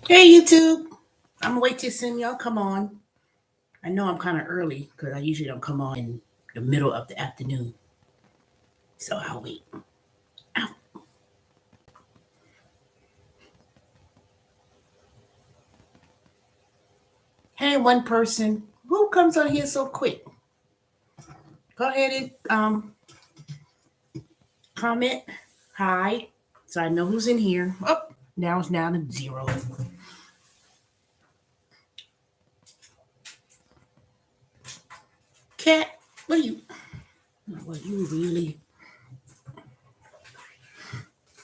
Hey YouTube, I'm gonna wait till some y'all come on. I know I'm kind of early because I usually don't come on in the middle of the afternoon, so I'll wait. Ow. Hey, one person, who comes on here so quick? Go ahead and comment hi, so I know who's in here. Oh, now it's down to zero. Cat, what are you? What you really?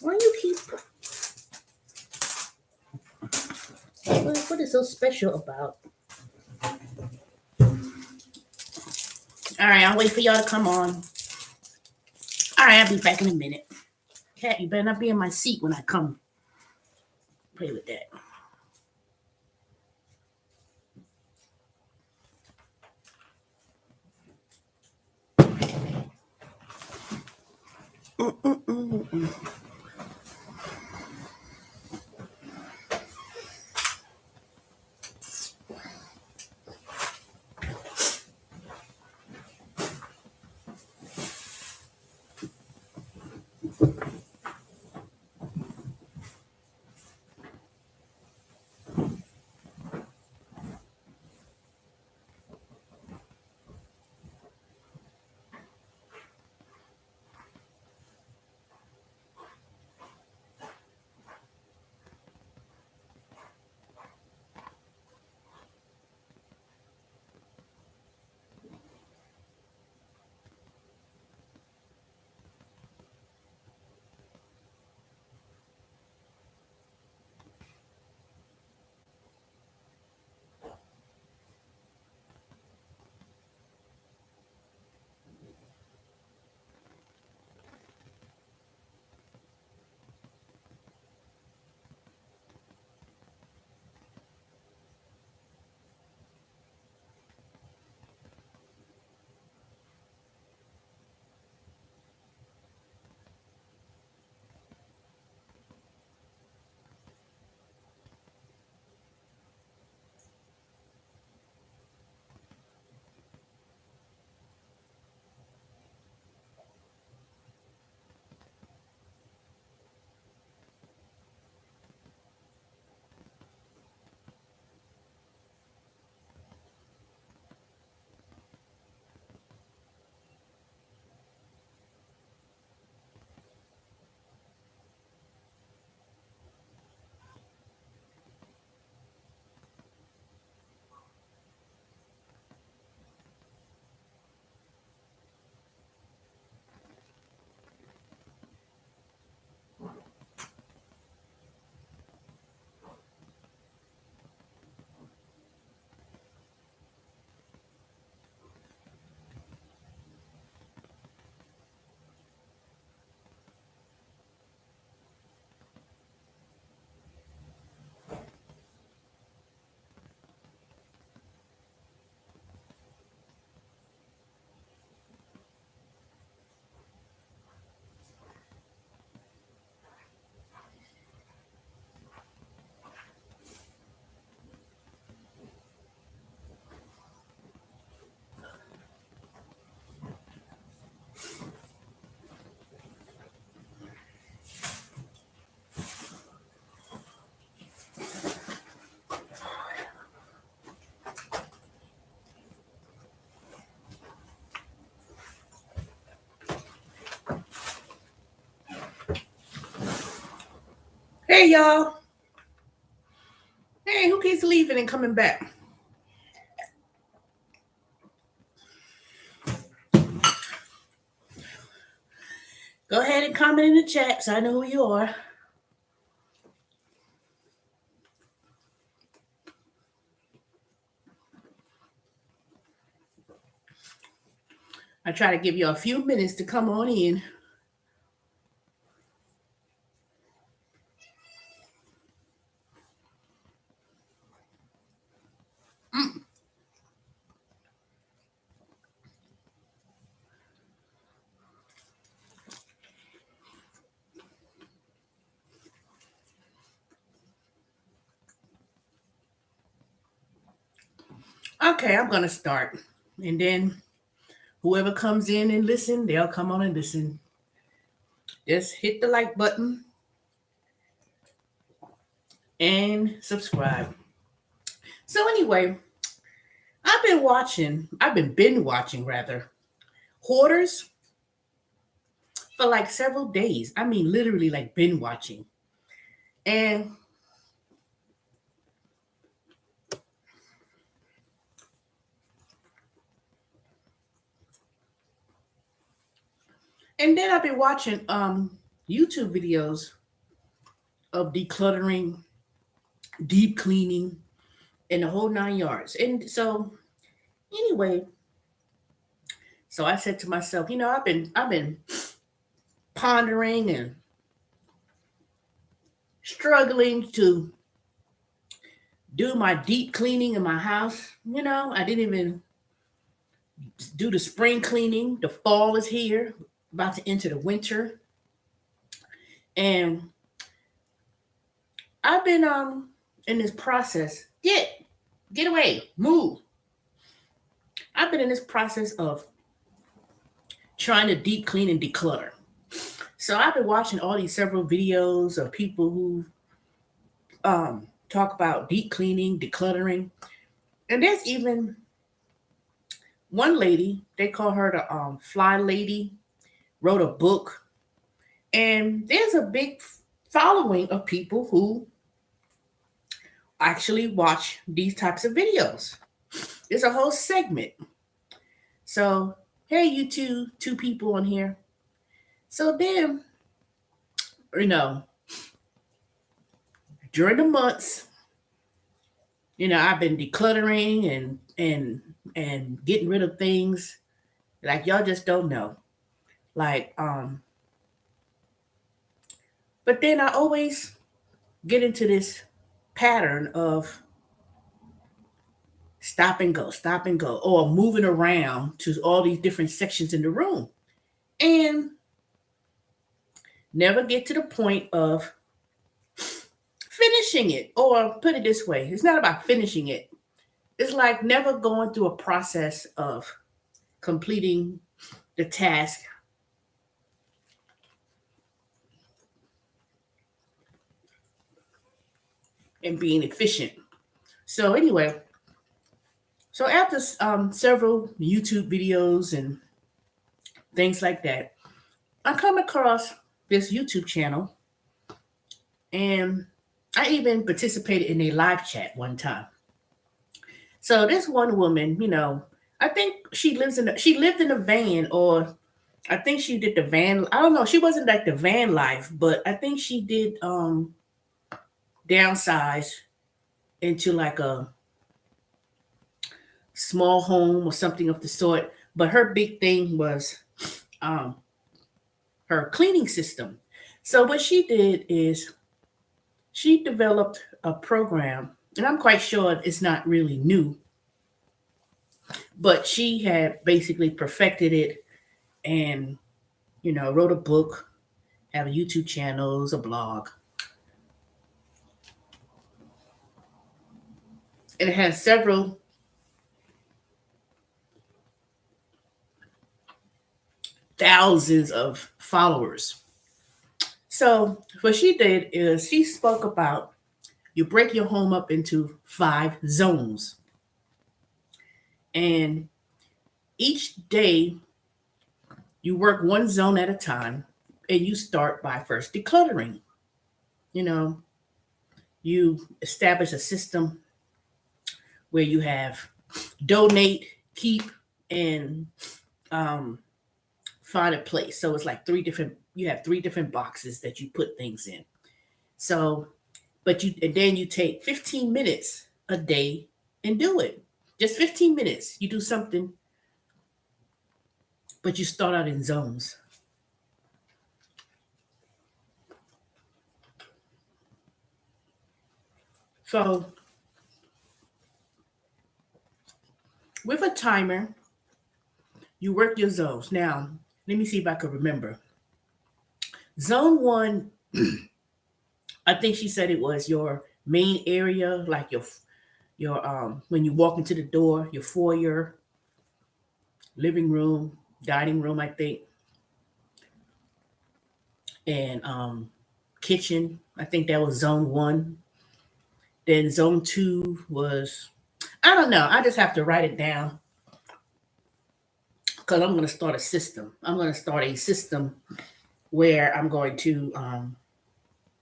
Why you keep? What is so special about? All right, I'll wait for y'all to come on. All right, I'll be back in a minute. Cat, you better not be in my seat when I come. Play with that. Mm-mm-mm-mm. Hey y'all. Hey, who keeps leaving and coming back? Go ahead and comment in the chat so I know who you are. I try to give you a few minutes to come on in. Mm. Okay, I'm gonna start, and then whoever comes in and listen, they'll come on and listen. Just hit the like button and subscribe. So anyway, I've been binge watching rather, Hoarders for like several days. I mean, literally like binge watching. And then I've been watching YouTube videos of decluttering, deep cleaning, and the whole 9 yards. And so anyway, so I said to myself, I've been pondering and struggling to do my deep cleaning in my house. I didn't even do the spring cleaning. The fall is here, about to enter the winter. And I've been in this process. Get away, move. I've been in this process of trying to deep clean and declutter. So I've been watching all these several videos of people who talk about deep cleaning, decluttering. And there's even one lady, they call her the Fly Lady, wrote a book. And there's a big following of people who actually watch these types of videos. There's a whole segment. So, hey, you two people on here. So then, you know, during the months, I've been decluttering and getting rid of things like y'all just don't know. Like, but then I always get into this pattern of stop and go, or moving around to all these different sections in the room. And never get to the point of finishing it. Or put it this way, it's not about finishing it. It's like never going through a process of completing the task and being efficient. So anyway, so after several YouTube videos and things like that, I come across this YouTube channel, and I even participated in a live chat one time. So this one woman, I think she lived in a van, or I think she did the van. I don't know. She wasn't like the van life, but I think she did downsize into like a small home or something of the sort. But her big thing was um, her cleaning system. So what she did is she developed a program, and I'm quite sure it's not really new, but she had basically perfected it and, wrote a book, have a YouTube channels, a blog. And it has several thousands of followers. So what she did is she spoke about you break your home up into 5 zones. And each day you work one zone at a time, and you start by first decluttering. You know, you establish a system where you have donate, keep, and um, find a place. So it's like you have 3 different boxes that you put things in. So, and then you take 15 minutes a day and do it. Just 15 minutes. You do something, but you start out in zones. So with a timer, you work your zones. Now, let me see if I can remember. Zone one, I think she said it was your main area, like your when you walk into the door, your foyer, living room, dining room, I think, and kitchen. I think that was zone one. Then zone two was, I don't know. I just have to write it down because I'm going to start a system. I'm going to start a system where I'm going to,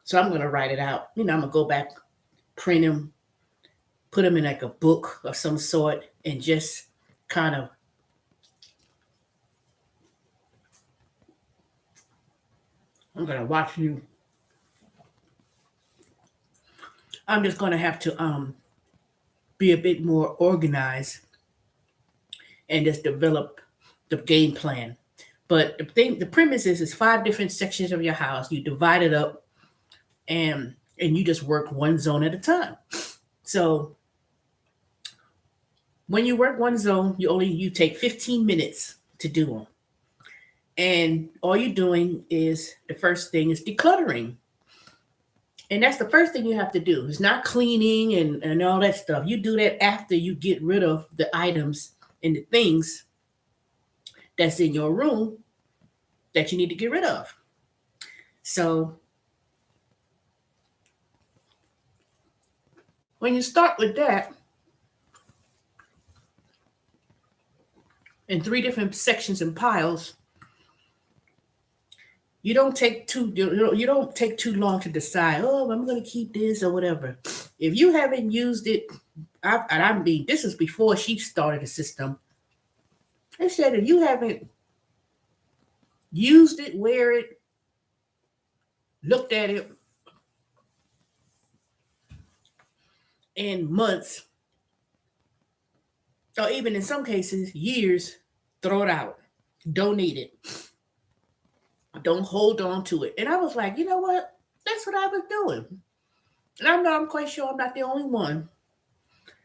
so I'm going to write it out. I'm going to go back, print them, put them in like a book of some sort, and just kind of, I'm going to watch you. I'm just going to have to be a bit more organized and just develop the game plan. But the premise is, it's 5 different sections of your house. You divide it up, and you just work one zone at a time. So when you work one zone, you take 15 minutes to do them. And all you're doing is, the first thing is decluttering. And that's the first thing you have to do. It's not cleaning and all that stuff. You do that after you get rid of the items and the things that's in your room that you need to get rid of. So when you start with that, in 3 different sections and piles, you don't take too long to decide, oh, I'm going to keep this or whatever. If you haven't used it, I mean, this is before she started the system. I said, if you haven't used it, wear it, looked at it in months, or even in some cases years, throw it out. Don't need it. Don't hold on to it. And I was like, you know what? That's what I was doing. And I'm quite sure I'm not the only one.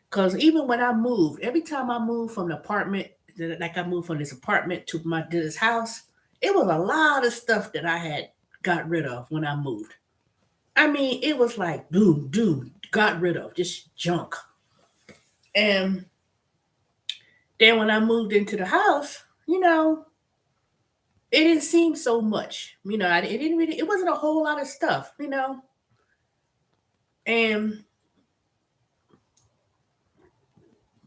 Because even when I moved, every time I moved from the apartment, like I moved from this apartment to this house, it was a lot of stuff that I had got rid of when I moved. I mean, it was like boom, doom, got rid of, just junk. And then when I moved into the house, it didn't seem so much. It didn't really, it wasn't a whole lot of stuff. And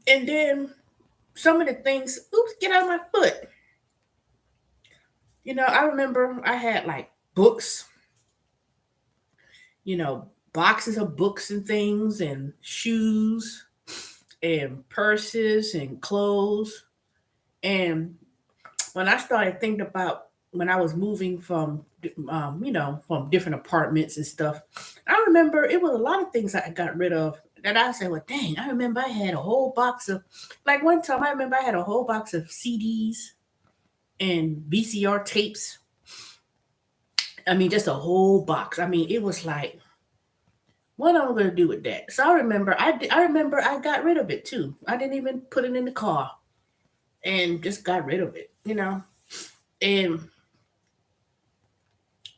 then some of the things, oops, get out of my foot. I remember I had like books, you know, boxes of books and things, and shoes and purses and clothes. And when I started thinking about when I was moving from different apartments and stuff, I remember it was a lot of things I got rid of that I said, well, dang, I remember I had a whole box of, like one time I remember I had a whole box of CDs and VCR tapes. I mean, just a whole box. I mean, it was like, what am I going to do with that? So I remember I got rid of it too. I didn't even put it in the car and just got rid of it. And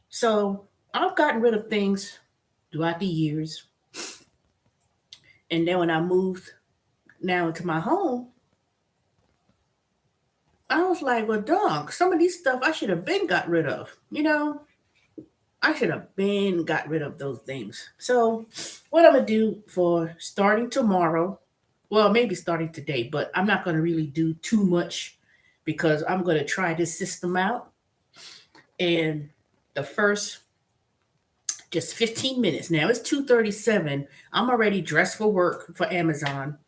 so I've gotten rid of things throughout the years. And then when I moved now into my home, I was like, well, dog, some of these stuff I should have been got rid of. I should have been got rid of those things. So what I'm gonna do for starting tomorrow, well, maybe starting today, but I'm not gonna really do too much because I'm gonna try this system out. And the first just 15 minutes. Now it's 2:37. I'm already dressed for work for Amazon.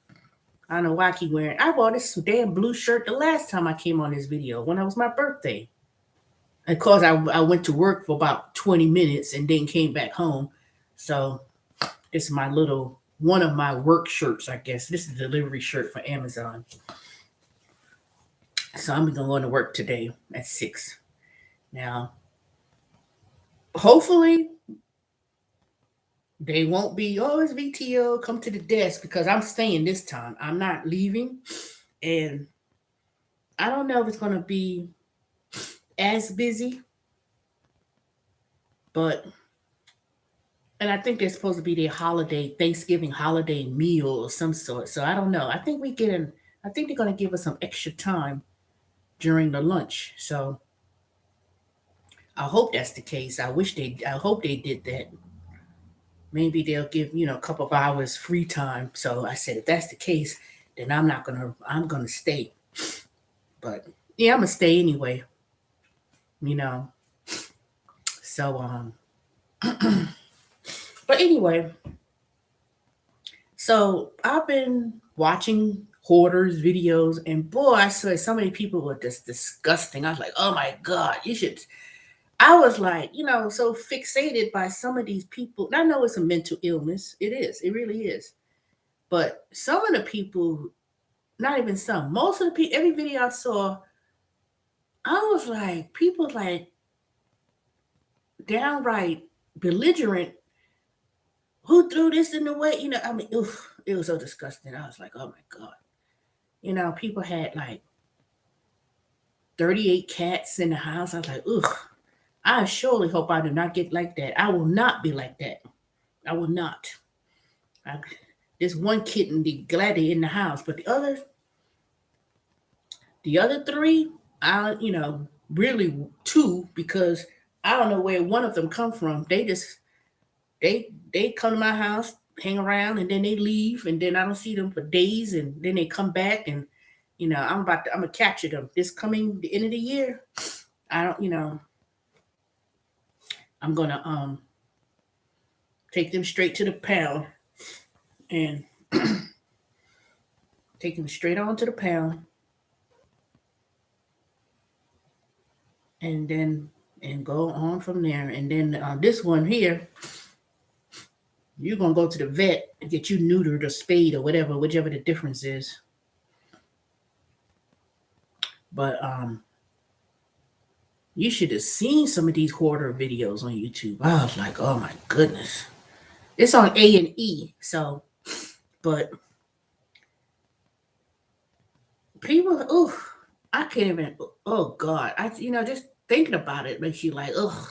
I don't know why I keep wearing. I wore this damn blue shirt the last time I came on this video when it was my birthday. Of course, I went to work for about 20 minutes and then came back home. So this is my little one of my work shirts, I guess. This is a delivery shirt for Amazon. So I'm gonna go to work today at 6. Now, hopefully they won't be, oh, it's VTO, come to the desk, because I'm staying this time. I'm not leaving. And I don't know if it's gonna be as busy, but And I think they're supposed to be their holiday, Thanksgiving holiday meal of some sort. So I don't know. I think they're gonna give us some extra time during the lunch. So I hope that's the case. I hope they did that. Maybe they'll give, a couple of hours free time. So I said, if that's the case, then I'm gonna stay. But yeah, I'm gonna stay anyway, you know. So but anyway, so I've been watching hoarders videos, and boy, I saw so many people were just disgusting. I was like, oh my God, you should. I was like, so fixated by some of these people. And I know it's a mental illness. It is. It really is. But some of the people, not even some, most of the people, every video I saw, I was like, people like downright belligerent. Who threw this in the way? I mean, oof, it was so disgusting. I was like, oh my God. People had like 38 cats in the house. I was like, ugh, I surely hope I do not get like that. I will not be like that. I will not. I, this one kitten, the Gladdy in the house, but the other three, really two, because I don't know where one of them come from. They come to my house, hang around, and then they leave, and then I don't see them for days, and then they come back, and I'm gonna capture them this coming the end of the year. I don't, I'm gonna take them straight to the pound and take them straight on to the pound, and then and go on from there. And then this one here, you're gonna go to the vet and get you neutered or spayed or whatever, whichever the difference is. But you should have seen some of these hoarder videos on YouTube. I was like, oh my goodness. It's on A&E, so but people, oh, I can't even. Oh God, just thinking about it makes you like, ugh.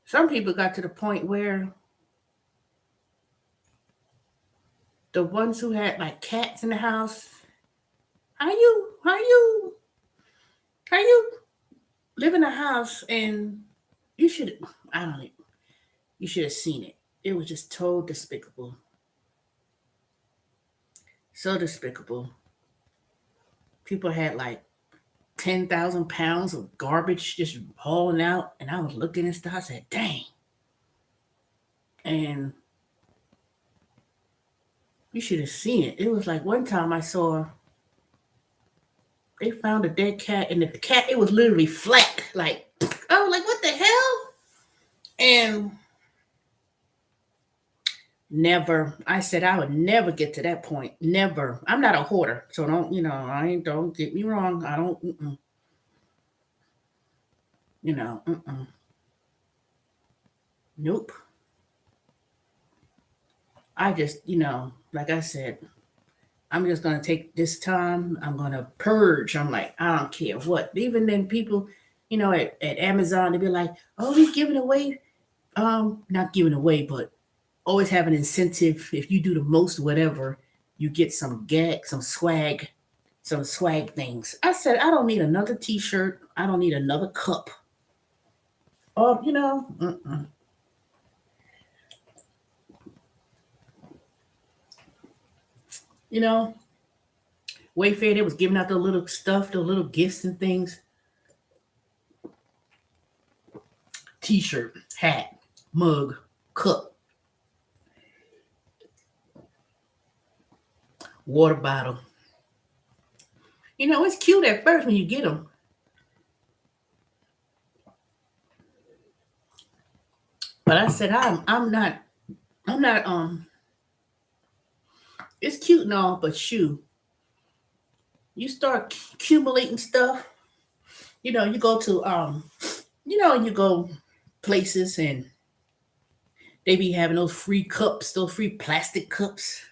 Some people got to the point where the ones who had like cats in the house, how you live in a house and you should, I don't know, you should have seen it. It was just so despicable, so despicable. People had like 10,000 pounds of garbage just hauling out, and I was looking and stuff. I said, "Dang!" And you should have seen it. It was like one time I saw they found a dead cat, and the cat, it was literally flat. Like I was like, "What the hell?" And never, I said I would never get to that point. Never. I'm not a hoarder, so don't get me wrong. I don't. You know, nope. I just, like I said, I'm just gonna take this time. I'm gonna purge. I'm like, I don't care what. Even then, people, at Amazon, they be like, "Oh, he's giving away." Not giving away, but always have an incentive. If you do the most, whatever, you get some swag things. I said, I don't need another T-shirt. I don't need another cup. Oh, you know, Wayfair, they was giving out the little stuff, the little gifts and things. T-shirt, hat, mug, cup, water bottle. It's cute at first when you get them, but I said I'm not. It's cute and all, but you start accumulating stuff. You go to you go places and they be having those free cups, those free plastic cups.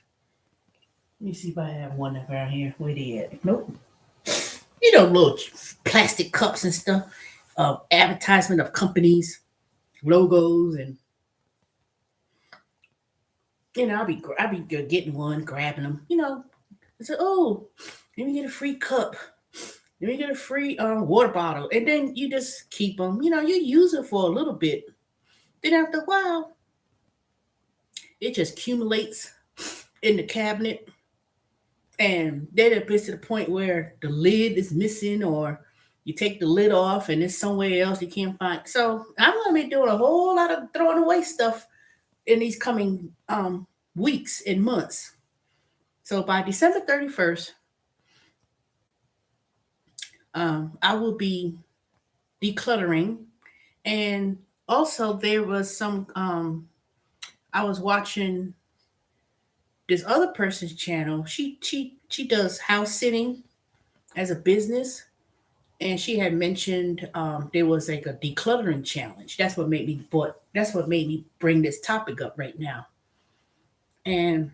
Let me see if I have one around here. Where they at? Nope. Little plastic cups and stuff. Advertisement of companies, logos, and I'll be getting one, grabbing them. I said, oh, let me get a free cup. Let me get a free water bottle, and then you just keep them. You use it for a little bit. Then after a while, it just accumulates in the cabinet, and then it gets to the point where the lid is missing, or you take the lid off and it's somewhere else you can't find. So I'm gonna be doing a whole lot of throwing away stuff in these coming weeks and months. So by December 31st, I will be decluttering. And also there was some I was watching this other person's channel. She does house sitting as a business, and she had mentioned there was like a decluttering challenge. That's what made me bring this topic up right now. And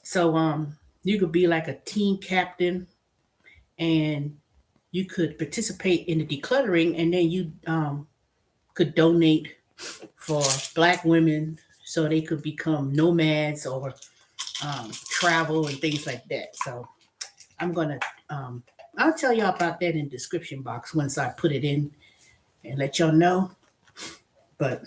so you could be like a team captain, and you could participate in the decluttering, and then you could donate for Black women so they could become nomads or travel and things like that. So I'm gonna I'll tell y'all about that in the description box once I put it in and let y'all know. But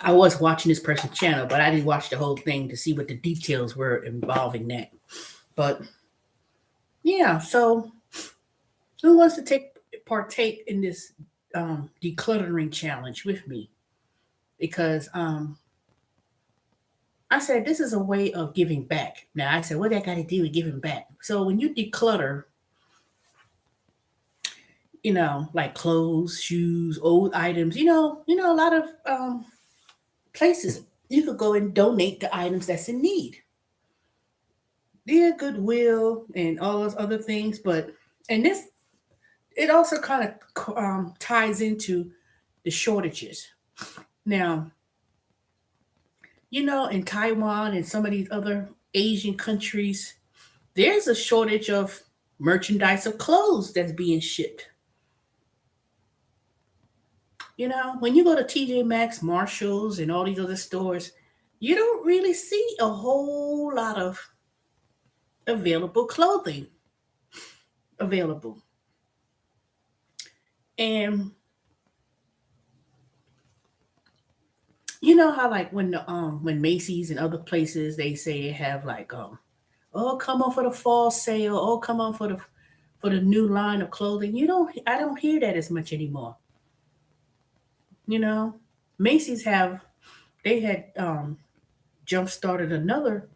I was watching this person's channel, but I didn't watch the whole thing to see what the details were involving that. But yeah, so who wants to partake in this decluttering challenge with me? Because I said this is a way of giving back. Now I said, what that got to do with giving back? So when you declutter, like clothes, shoes, old items, a lot of places you could go and donate the items that's in need. Yeah, Goodwill and all those other things, but and this it also kind of ties into the shortages. Now, in Taiwan and some of these other Asian countries, there's a shortage of merchandise of clothes that's being shipped. When you go to TJ Maxx, Marshalls, and all these other stores, you don't really see a whole lot of available clothing available. And you know how like when Macy's and other places they say they have like oh, come on for the fall sale, oh, come on for the new line of clothing. I don't hear that as much anymore. You know, Macy's they had jump started another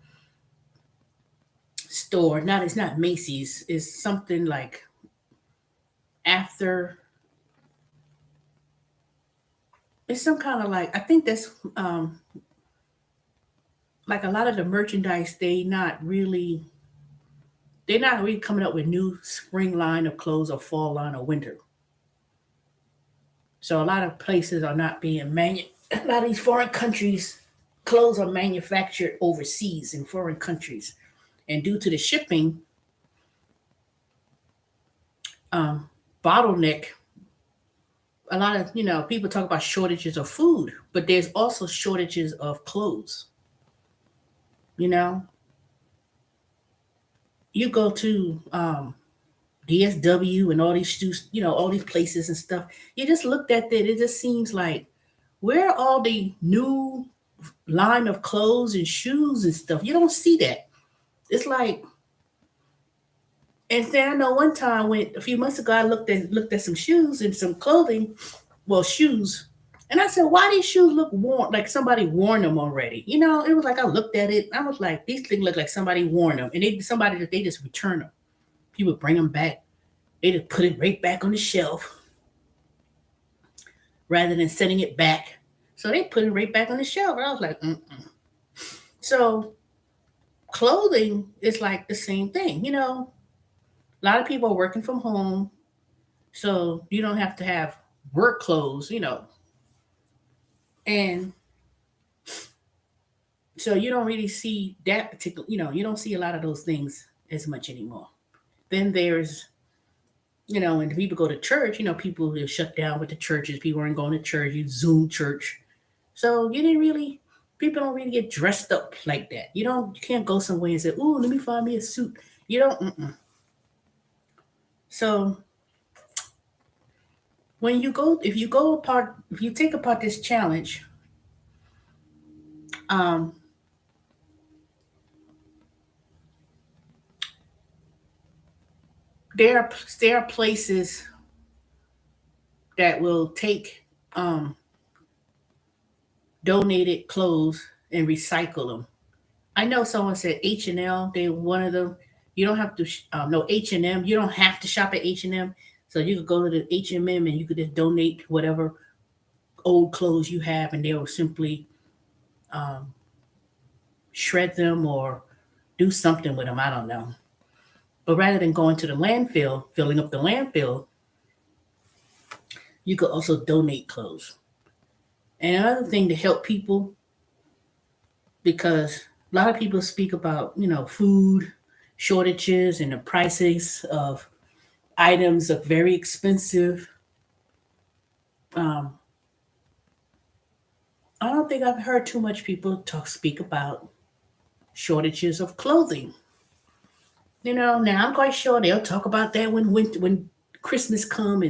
store. Not It's not Macy's. It's something like after. It's some kind of like I think that's like a lot of the merchandise they're not really coming up with new spring line of clothes or fall line or winter. So a lot of places are not being a lot of these foreign countries clothes are manufactured overseas in foreign countries, and due to the shipping um, bottleneck, a lot of people talk about shortages of food, but there's also shortages of clothes. You know, you go to DSW and all these all these places and stuff. You just looked at that. It just seems like where are all the new line of clothes and shoes and stuff? You don't see that. It's like, and then I know one time when a few months ago I looked at some shoes and some clothing, well shoes, and I said, why these shoes look worn like somebody worn them already? It was like I looked at it, I was like, these things look like somebody worn them, and somebody that they just return them. People bring them back, they just put it right back on the shelf rather than sending it back. So they put it right back on the shelf. And I was like, mm-mm. So clothing is like the same thing. A lot of people are working from home, so you don't have to have work clothes, and so you don't really see that particular, you don't see a lot of those things as much anymore. Then there's, when people go to church, people will shut down with the churches. People aren't going to church. You Zoom church. So you didn't really. People don't really get dressed up like that. You can't go somewhere and say, "Ooh, let me find me a suit." You don't. Mm-mm. So when you go, if you take apart this challenge, um, there are places that will take um, donated clothes and recycle them. I know someone said H&L. They one of them. You don't have to. No H&M. You don't have to shop at H&M. So you could go to the H&M and you could just donate whatever old clothes you have, and they will simply um, shred them or do something with them. I don't know. But rather than going to the landfill, filling up the landfill, you could also donate clothes. And another thing to help people, because a lot of people speak about, food shortages and the prices of items are very expensive. Um, I don't think I've heard too much people speak about shortages of clothing. Now I'm quite sure they'll talk about that when Christmas come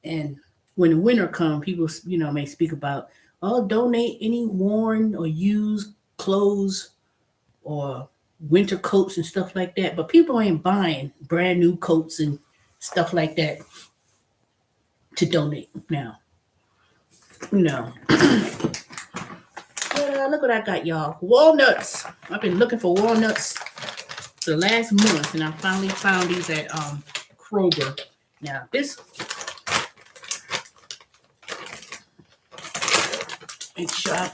and when the winter come, people may speak about, oh, donate any worn or used clothes or winter coats and stuff like that. But people ain't buying brand new coats and stuff like that to donate now. No. But look what I got, y'all. Walnuts. I've been looking for walnuts for the last month, and I finally found these at Kroger. Now this, make sure I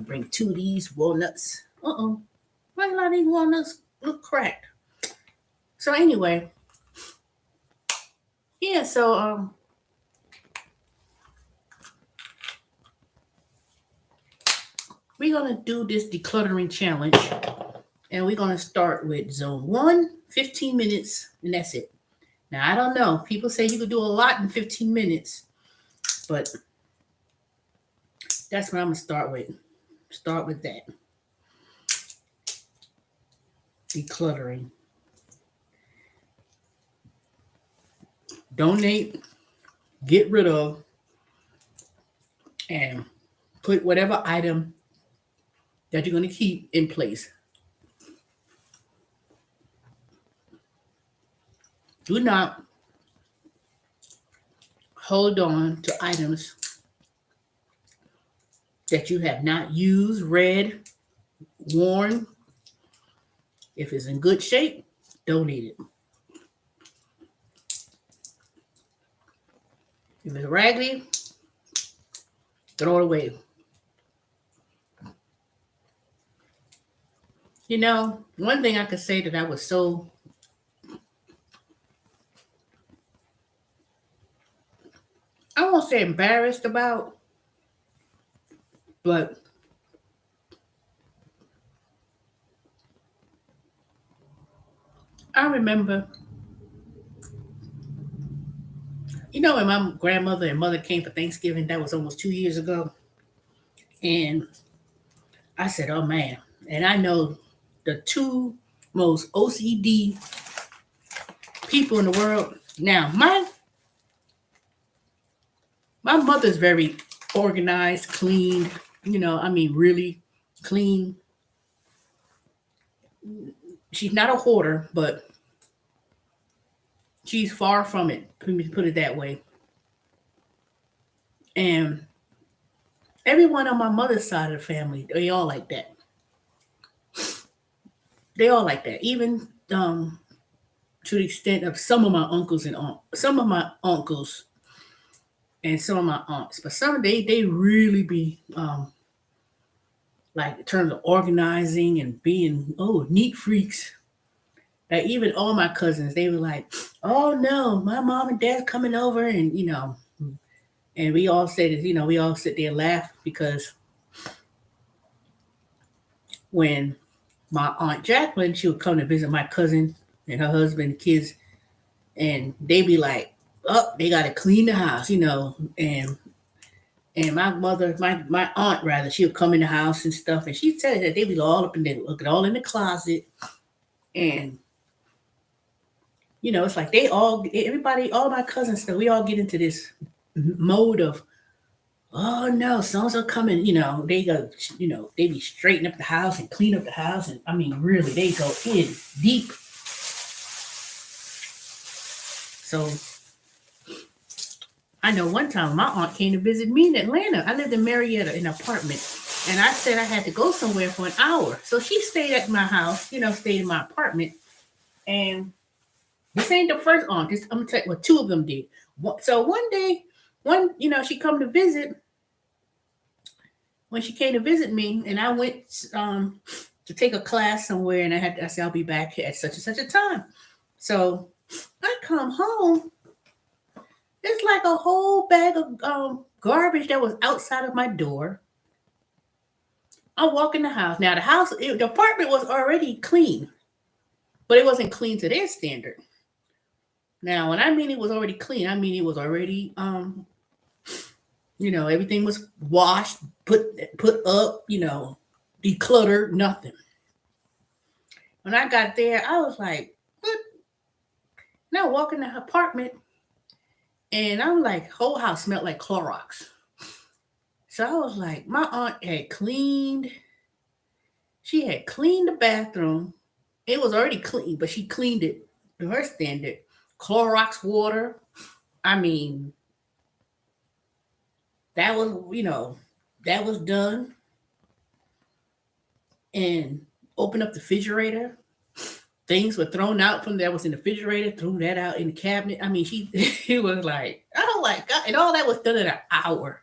bring two of these walnuts. Why a lot of these walnuts look cracked? So anyway, yeah. So we're gonna do this decluttering challenge, and we're gonna start with zone 1, 15 minutes, and that's it. Now I don't know. People say you could do a lot in 15 minutes, but that's what I'm gonna start with. Start with that. Decluttering. Donate, get rid of, and put whatever item that you're going to keep in place. Do not hold on to items that you have not used, read, worn. If it's in good shape, donate it. If it's raggedy, throw it away. One thing I could say that I was so I won't say embarrassed about, but I remember, when my grandmother and mother came for Thanksgiving, that was almost 2 years ago. And I said, oh man. And I know the two most OCD people in the world. Now, my mother's very organized, clean, really clean. She's not a hoarder, but she's far from it. Let me put it that way. And everyone on my mother's side of the family, they all like that. They all like that. Even to the extent of some of my uncles and some of my uncles and some of my aunts. But some they really be like in terms of organizing and being neat freaks. Like even all my cousins, they were like, "Oh no, my mom and dad's coming over," and we all said it. We all sit there and laugh because when my aunt Jacqueline, she would come to visit my cousin and her husband, and kids, and they be like, "Oh, they gotta clean the house," and And my aunt rather, she would come in the house and stuff, and she said that they was all up in there, looking all in the closet, and it's like everybody, all my cousins, stuff. We all get into this mode of, oh no, songs are coming. They go, they be straightening up the house and clean up the house, and I mean, really, they go in deep. So I know one time my aunt came to visit me in Atlanta. I lived in Marietta in an apartment. And I said I had to go somewhere for an hour. So she stayed at my house, stayed in my apartment. And this ain't the first aunt. I'm going to tell you what two of them did. So one day, she come to visit. When she came to visit me, and I went to take a class somewhere, and I said, I'll be back at such and such a time. So I come home. It's like a whole bag of garbage that was outside of my door. I walk in the house. Now the apartment was already clean, but it wasn't clean to their standard. Now, when I mean it was already clean, I mean it was already everything was washed, put up, decluttered, nothing. When I got there, I was like, what? And I walk in the apartment, and I'm like, whole house smelled like Clorox. So I was like, my aunt had cleaned. She had cleaned the bathroom. It was already clean, but she cleaned it to her standard. Clorox water. I mean, that was, that was done. And open up the refrigerator. Things were thrown out from that was in the refrigerator, threw that out in the cabinet. I mean, it was like, oh my God. And all that was done in an hour.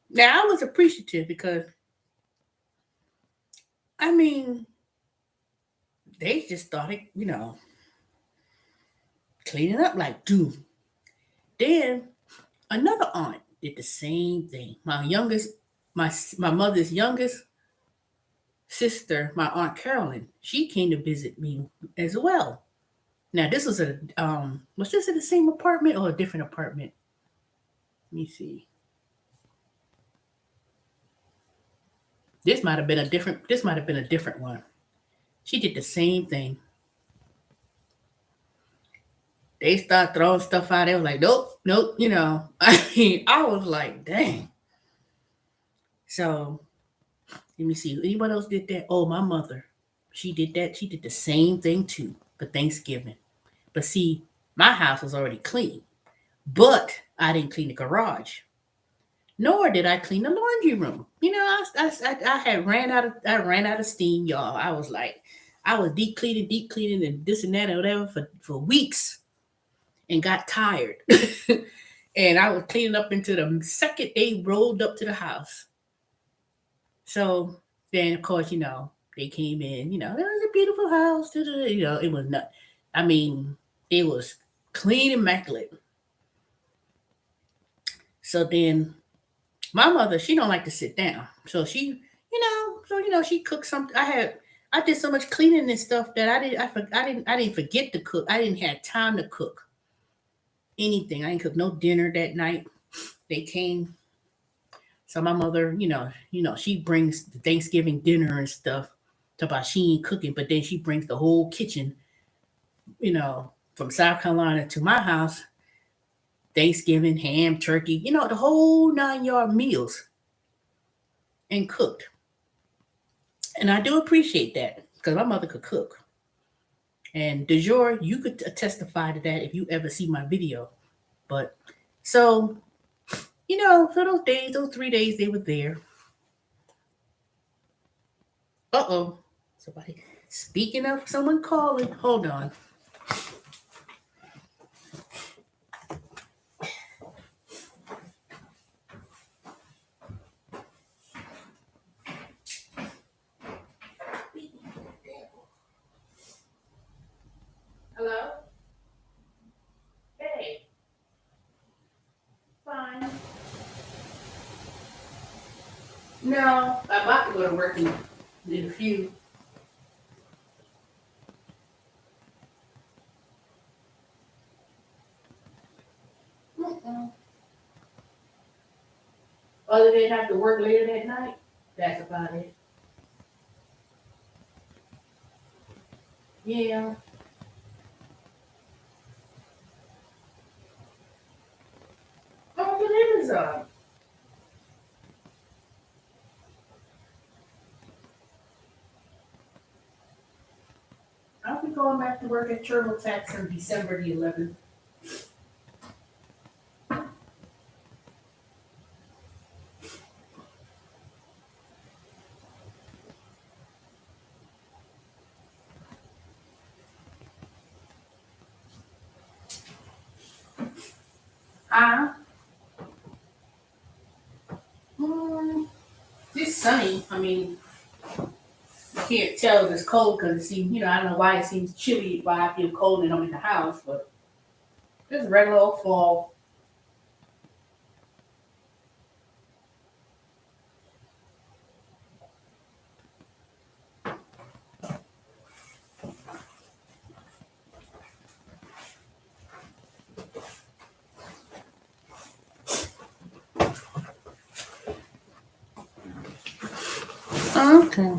Now, I was appreciative because, I mean, they just started, cleaning up like, dude. Then another aunt did the same thing. My mother's youngest sister, my aunt Carolyn, she came to visit me as well. Now this was this in the same apartment or a different apartment? Let me see. This might have been a different. This might have been a different one. She did the same thing. They start throwing stuff out. They was like, nope, nope. I mean, I was like, dang. So let me see. Anyone else did that? Oh, my mother. She did that. She did the same thing too for Thanksgiving. But see, my house was already clean. But I didn't clean the garage. Nor did I clean the laundry room. I had ran out of steam, y'all. I was like, I was deep cleaning, and this and that and whatever for weeks, and got tired. And I was cleaning up into the second they rolled up to the house. So then, of course, they came in. It was a beautiful house. It was not. I mean, it was clean, immaculate. So then my mother, she don't like to sit down. So she cooked something. I did so much cleaning and stuff that I didn't forget to cook. I didn't have time to cook anything. I didn't cook no dinner that night. They came. So my mother, she brings the Thanksgiving dinner and stuff. To about she ain't cooking, but then she brings the whole kitchen, from South Carolina to my house. Thanksgiving, ham, turkey, the whole 9 yard meals and cooked. And I do appreciate that because my mother could cook. And de jour, you could testify to that if you ever see my video. But so, for those days, those 3 days they were there. Uh-oh. Somebody. Speaking of someone calling, hold on. Hello? Hey. Fine. No, I'm about to go to work in a few. Mm-mm. Other than have to work later that night, that's about it. Yeah. Oh, good Amazon. I'll be going back to work at TurboTax on December the 11th. Ah, mm, it's sunny. I mean, you can't tell if it's cold because it seems, I don't know why it seems chilly, why I feel cold and I'm in the house, but it's regular old fall. Okay.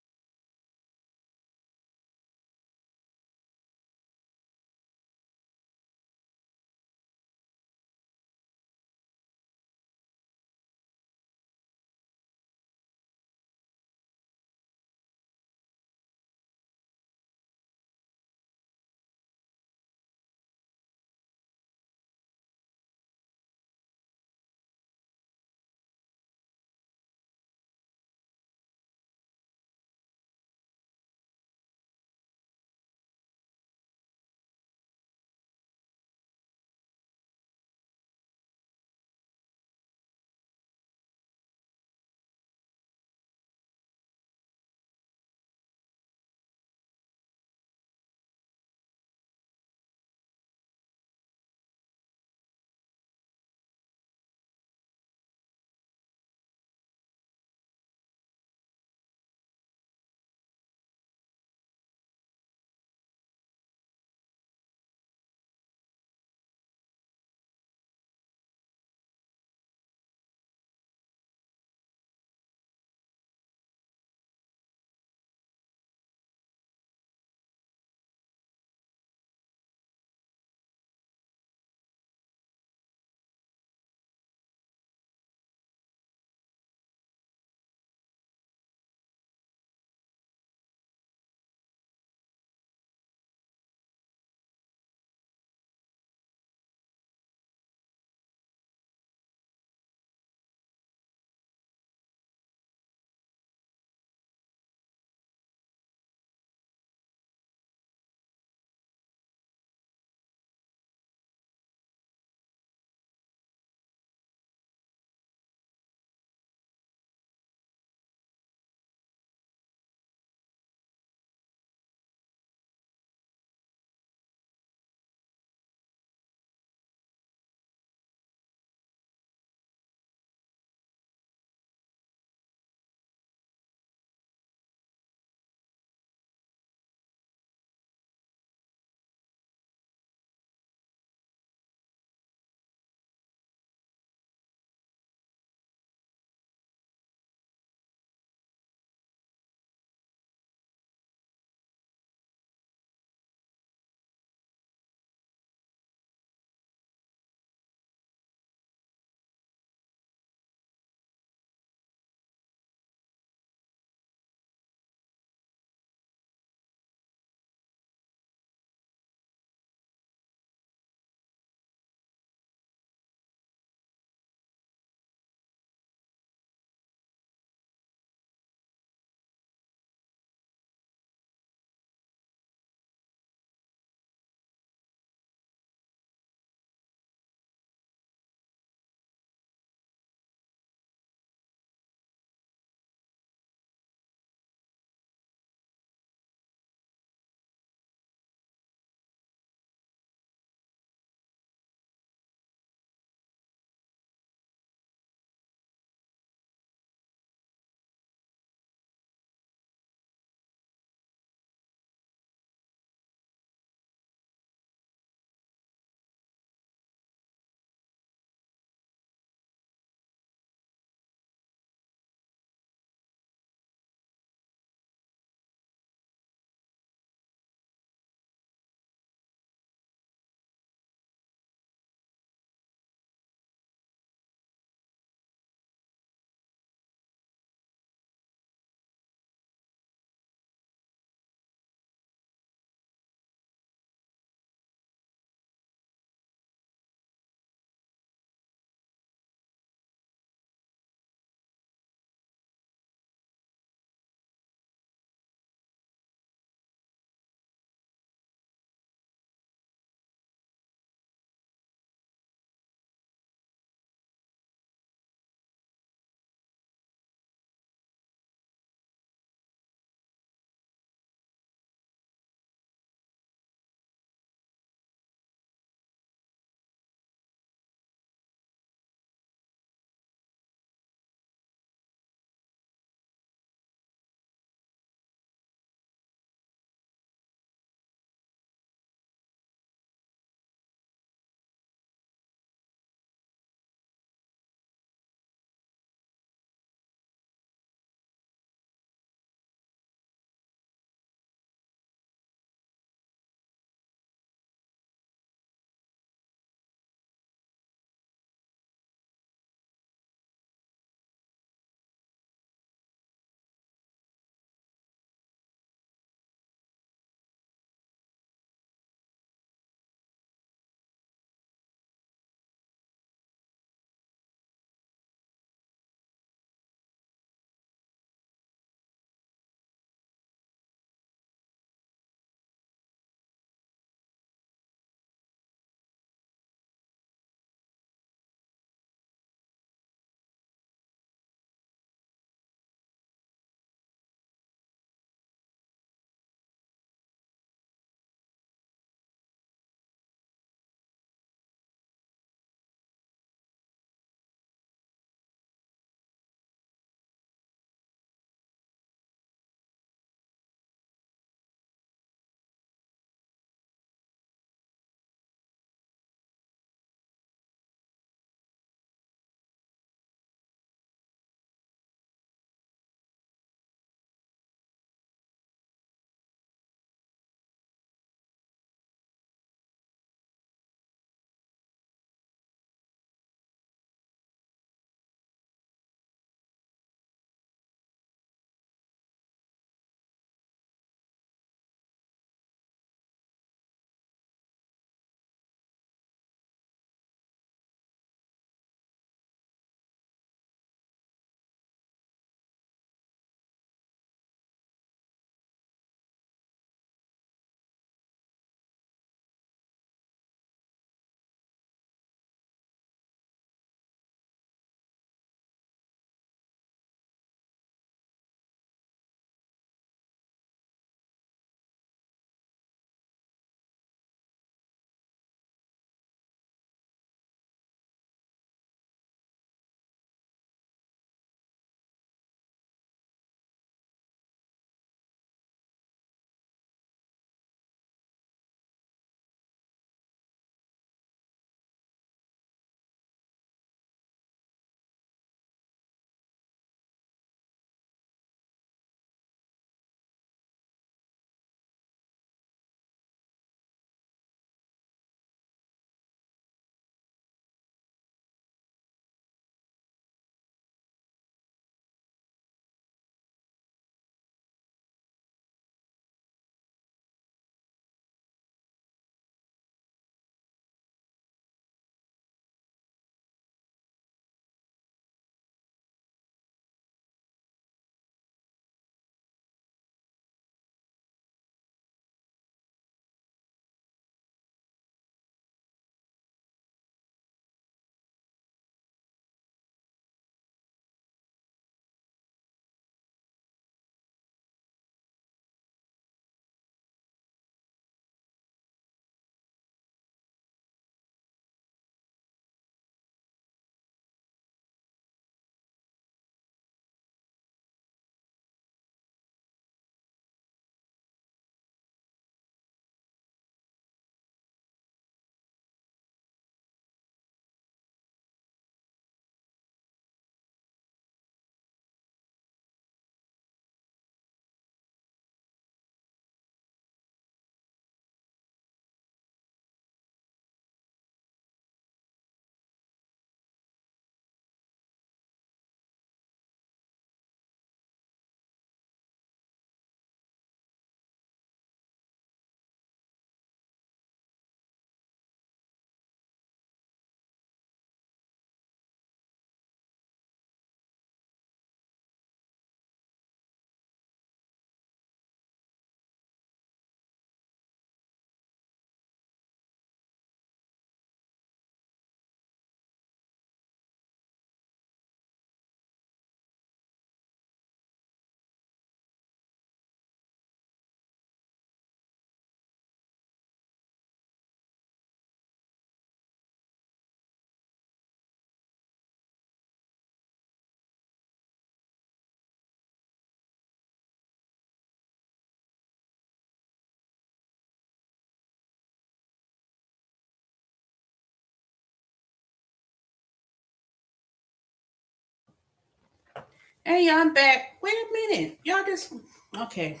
Hey, I'm back. Wait a minute. Y'all just okay.